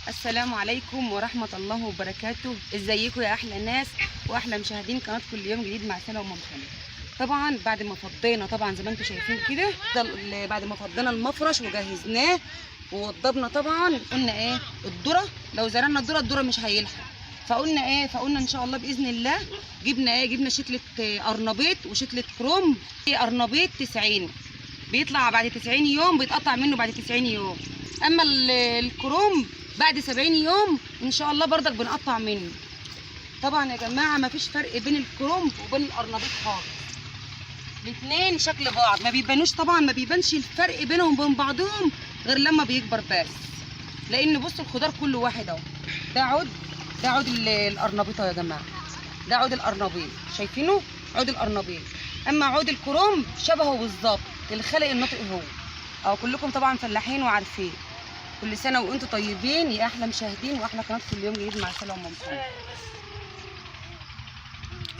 السلام عليكم ورحمة الله وبركاته. ازيكم يا احلى ناس واحلى مشاهدين قناة كل يوم جديد مع سلا ومام خالد. طبعا بعد ما فضينا طبعا زي ما انتم شايفين كده، بعد ما فضينا المفرش وجهزناه ووضبنا، طبعا قلنا ايه الذره، لو زرعنا الذره مش هيلحق، فقلنا ان شاء الله باذن الله جبنا شتله قرنبيط وشتله كرومب. قرنبيط 90 بيطلع بعد 90 يوم، بيتقطع منه بعد 90 يوم، اما الكرومب بعد 70 يوم ان شاء الله برضك بنقطع منه. طبعا يا جماعه ما فيش فرق بين الكرومب وبين القرنبيط خالص، الاثنين شكل بعض، ما بيبانوش طبعا، ما بيبانش الفرق بينهم وبين بعضهم غير لما بيكبر بس، لان بصوا الخضار كله واحد اهو. ده عود القرنبيط يا جماعه، ده عود القرنبيط، شايفينه عود القرنبيط. اما عود الكرومب شبهه بالظبط، الخلق الناطق هو، او كلكم طبعا فلاحين وعارفين. كل سنه وانتم طيبين يا احلى مشاهدين واحلى قناه كل يوم جديد مع سلا ومام خالد.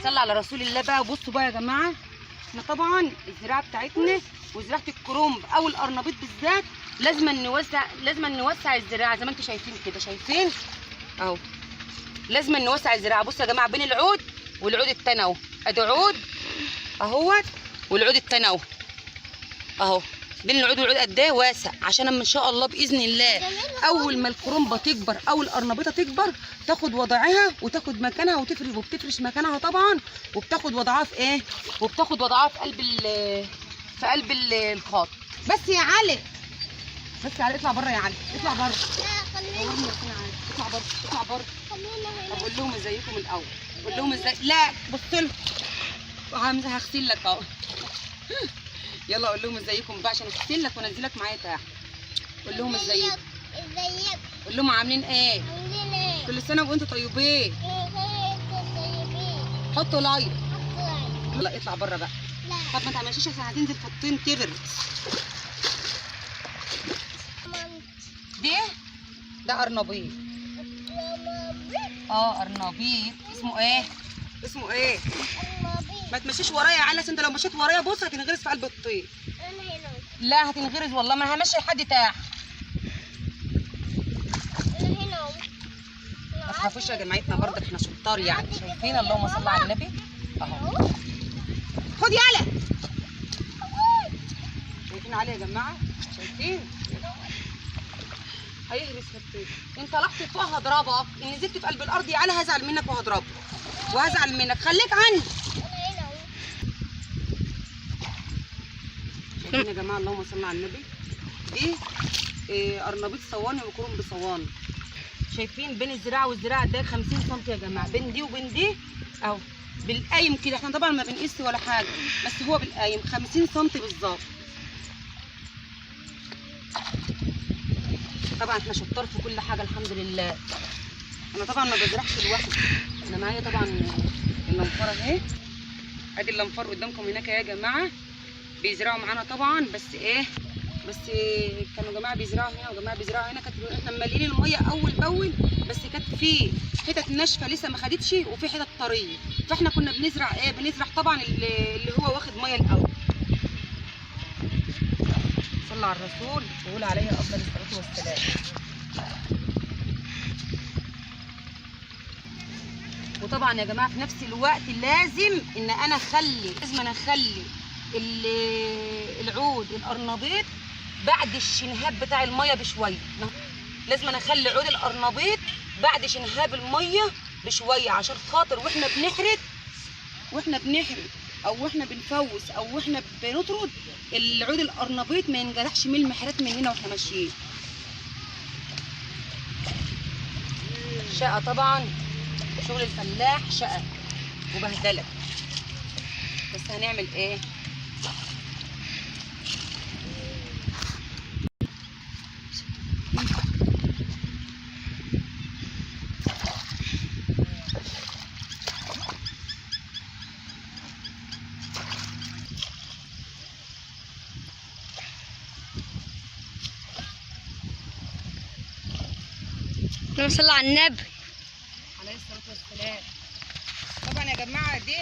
صلى على رسول الله بقى. بصوا بقى يا جماعه، احنا طبعا الزراعه بتاعتنا وزراعه الكرومب او القرنبيط بالذات لازم نوسع الزراعه زي ما انتم شايفين كده، شايفين اهو، لازم نوسع الزراعه. بصوا يا جماعه بين العود والعود التاني اهو، ادي عود اهوت والعود التاني اهو، اهو بين العود والعود قد ايه واسع، عشان اما ان شاء الله باذن الله اول ما الكرومبه تكبر او القرنبيطه تكبر تاخد وضعها وتاخد مكانها وبتفرش مكانها طبعا، وبتاخد وضعها في ايه، وبتاخد وضعها في قلب الخاط. بس يا علي اطلع بره يا علي، اطلع بره. لا خليني، اطلع بره اطلع بره. طب قول لهم ازيكم الاول، قول لهم ازاي. لا بص لهم، هغسل لك اهو. يلا قول لهم ازيكم بقى عشان اغسل لك وانزلك معايا تحت. قول لهم ازيكم، قول لهم عاملين ايه، كل سنه وانتم طيبين. حطوا لايك. يلا اطلع بره بقى. طب ما تعمليش عشان هتنزل في الطين تغرق. ده قرنبيط. قرنبيط. اسمه ايه؟ ما تمشيش ورايا يا علي، عشان انت لو مشيت ورايا بص هتنغرز في قلب الطين. لا هتنغرز والله، ما انا همشي لحد تحت. ما تخافوش يا جماعتنا، برضه احنا شطار يعني، شايفين؟ اللهم صل على النبي اهو. خد يالا، شايفين علي يا جماعه؟ شايفين؟ هيهرس في الطين. انت طلعت فوق هضربك، ان نزلت في قلب الارض يا علي هزعل منك وهضربك وهزعل منك، خليك عندي. شايفين يا جماعه؟ اللهم صل على النبي. دي قرنبيط صواني وكرومب صواني، شايفين؟ بين الزراعه والزراعه ده 50 سم يا جماعه، بين دي وبين دي اهو بالقايم كده، احنا طبعا ما بنقيس ولا حاجه، بس هو بالقايم 50 سم بالظبط. طبعا احنا شطار في كل حاجه الحمد لله. انا طبعا ما بزرعش لوحدي، انا معايا طبعا اللنفره اهي، ادي اللنفر قدامكم هناك يا جماعه، بيزرعوا معانا طبعا، بس كانوا جماعه بيزرعوا هنا وجماعه بيزرعوا هنا، كانت احنا مالين الميه اول باول، بس كانت في حتت ناشفه لسه ما خدتش وفي حتت طريه، فاحنا كنا بنزرع طبعا اللي هو واخد ميه الاول. صلى على الرسول وقول عليه افضل الصلاه والسلام. وطبعا يا جماعه في نفس الوقت لازم انا اخلي العود القرنبيط بعد الشنهاب بتاع الميه بشويه، لازم انا اخلي عود القرنبيط بعد شنهاب الميه بشويه، عشان خاطر واحنا بنحرد او واحنا بنفوس او واحنا بنطرد العود القرنبيط ما ينجرحش من المحرات مننا واحنا ماشيين. شقه طبعا، شغل الفلاح شقه وبهدله، بس هنعمل ايه؟ اللهم صل على النبي عليه الصلاه والسلام. طبعا يا جماعه دي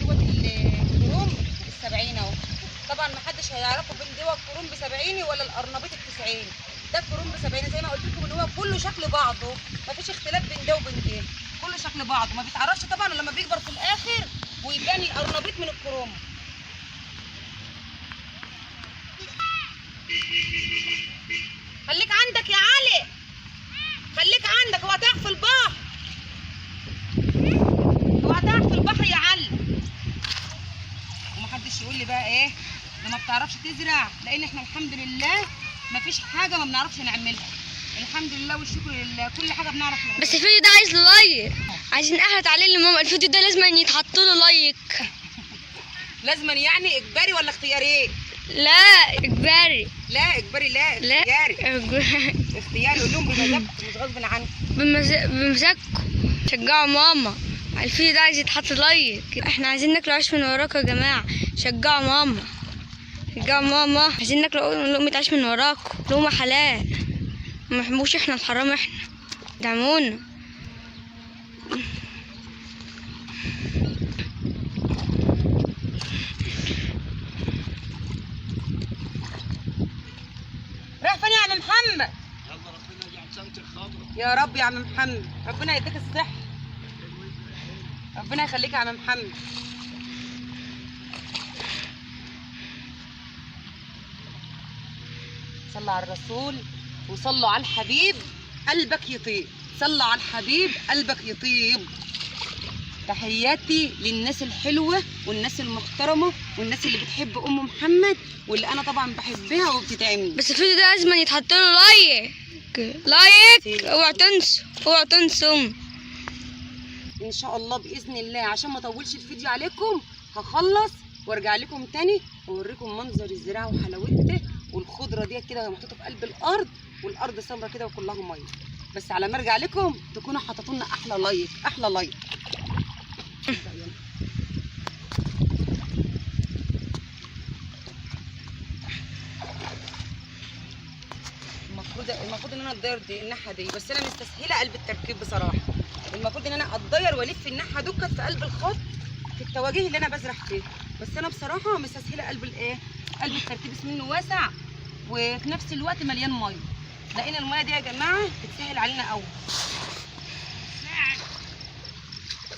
دوت الكرومب ال70 اهو، طبعا ما حدش هيعرفوا بين دوت الكرومب 70 ولا القرنبيط ال90، ده الكرومب 70 زي ما قلت لكم ان هو كله كله شكل بعضه، مفيش اختلاف بين ده وبين ده، كله شكل بعضه، ما بيتعرفش طبعا لما بيكبر في الاخر ويبان القرنبيط من الكروم. خليك عندك يا علي، خليك عندك، اوعى تقع في البحر، اوعى تقع في البحر يا علي. ومحدش يقول لي بقى ايه ده ما بتعرفش تزرع، لان احنا الحمد لله مفيش حاجه ما بنعرفش نعملها، الحمد لله والشكر لله، كل حاجه بنعرف نعملها. بس الفيديو ده عايز لايك، عايزين احنا تعليق لماما. الفيديو ده لازم يتحط له لايك. لازما يعني اجباري ولا اختياري؟ لا اجباري. لا اجباري، لا لا اختياري. اجباري. اختياري، قول لهم بمزاجكم مش غصب عنكم. بمزاجكم. شجعوا ماما، الفيديو ده عايز يتحط لايك. احنا عايزين ناكل عيش من وراكم يا جماعه، شجعوا ماما، شجعوا ماما. عايزين ناكل لقمه عيش من وراكم، لقمه حلال، ما نحبوش احنا الحرام، احنا دعمونا. رايح فين يا عم محمد؟ يلا ربنا يجعل سنتك خاطرك. يا رب يا عم محمد، ربنا يديك الصحة، ربنا يخليك يا عم محمد. صلوا على الرسول وصلوا على الحبيب قلبك يطيب، صلوا على الحبيب قلبك يطيب. تحياتي للناس الحلوة والناس المحترمة والناس اللي بتحب أم محمد واللي أنا طبعا بحبها وبتدعمني. بس الفيديو ده لازم يتحط له لايك، لايك. اوعوا تنسوا، اوعوا تنسوا. ان شاء الله باذن الله عشان ما اطولش الفيديو عليكم هخلص وارجع لكم تاني واوريكم منظر الزراعه وحلاوتها، والخضره دي كده محطوطه في قلب الارض، والارض سمرة كده وكلها ميه. بس على ما ارجع لكم تكونوا حطيتوا لنا احلى لايك، احلى لايك. المفروض ان انا اتضير دي الناحيه دي، بس انا مستسهله قلب التركيب بصراحه. المفروض ان انا اتضير والف الناحيه دكت في قلب الخط في التواجه اللي انا بزرع فيه، بس انا بصراحه مستسهله قلب الايه، قلب التركيب منه واسع وفي نفس الوقت مليان ميه، لان الميه دي يا جماعه بتسهل علينا قوي.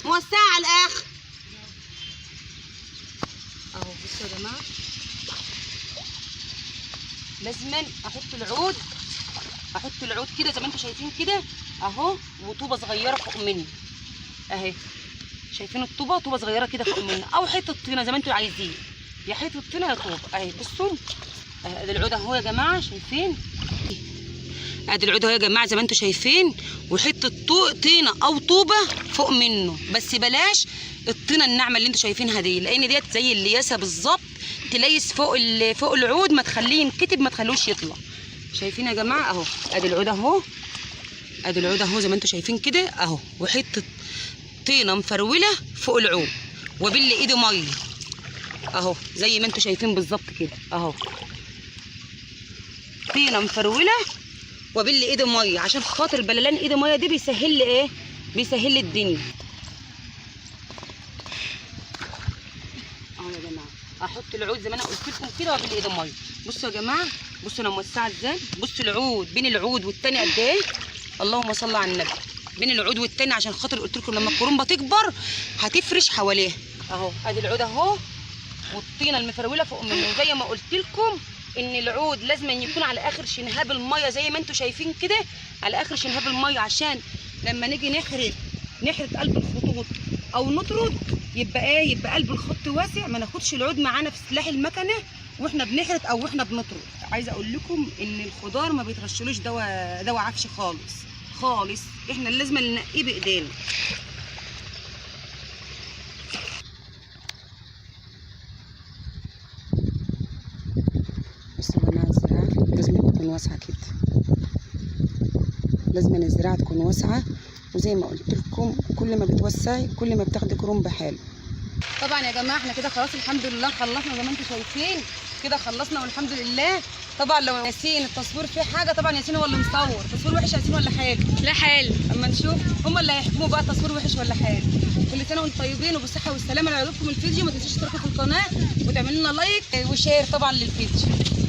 موسعه على الاخر اهو. بصوا يا جماعه لازما احط العود كده زي ما انتم شايفين كده اهو، وطوبه صغيره فوق مني اهي، شايفين الطوبه، طوبه صغيره كده فوق مني، او حته طينه زي ما انتم عايزين، يا حته طينه يا طوبه اهي. بصوا ادي العود اهو يا جماعه، شايفين؟ ادي العود اهو يا جماعه زي ما انتم شايفين، وحته طينه او طوبه فوق منه، بس بلاش الطينه الناعمه اللي انتم شايفينها دي، لان ديت زي الياسه بالظبط، تليس فوق العود، ما تخليه ينكتب، ما تخلوش يطلع. شايفين يا جماعه اهو، ادي العود اهو، ادي العود اهو زي ما انتم شايفين كده اهو، وحته طينه مفروله فوق العود، وباللي ايده ميه اهو زي ما انتم شايفين بالظبط كده اهو، طينه مفروله وباللي ايده ميه، عشان خاطر بللان ايده ميه دي بيسهل لي ايه، بيسهل لي الدنيا اهو يا جماعه. احط العود زي ما انا قلت لكم كده وباللي ايده ميه. بصوا يا جماعه، بصوا انا موسعه ازاي، بصوا العود بين العود والتاني قد ايه، اللهم صل على النبي، بين العود والتاني، عشان خاطر قلت لكم لما الكرنبه تكبر هتفرش حواليها اهو. ادي العود اهو والطينه المفروله فوق منه، وزي ما قلت لكم ان العود لازم يكون على اخر شنهاب الميه زي ما انتم شايفين كده، على اخر شنهاب الميه، عشان لما نيجي نحرد قلب الخطوط او نطرد يبقى ايه، يبقى قلب الخط واسع، ما ناخدش العود معانا في سلاح المكنه واحنا بنحرد او واحنا بنطرد. عايزه اقول لكم ان الخضار ما بيترشلوش دواء عفش خالص خالص، احنا اللي لازم ننقيه بايدينا. بصوا يا جماعه الزراعه لازم تكون واسعه كده، لازم الزراعه تكون واسعه، وزي ما قلت لكم كل ما بتوسعي كل ما بتاخدي كرنب حلو. طبعا يا جماعه احنا كده خلاص الحمد لله خلصنا زي ما انتم شايفين كده، خلصنا والحمد لله. طبعا لو ياسين التصوير فيه حاجه، طبعا ياسين هو اللي مصور، تصوير وحش ياسين ولا حلو؟ لا حلو. اما نشوف هم اللي هيحكموا بقى تصوير وحش ولا حلو. كل سنه وانتم طيبين وبالصحه والسلامه. لو عجبكم الفيديو ما تنسوش تشتركوا في القناه وتعملوا لنا لايك وشير طبعا للفيديو.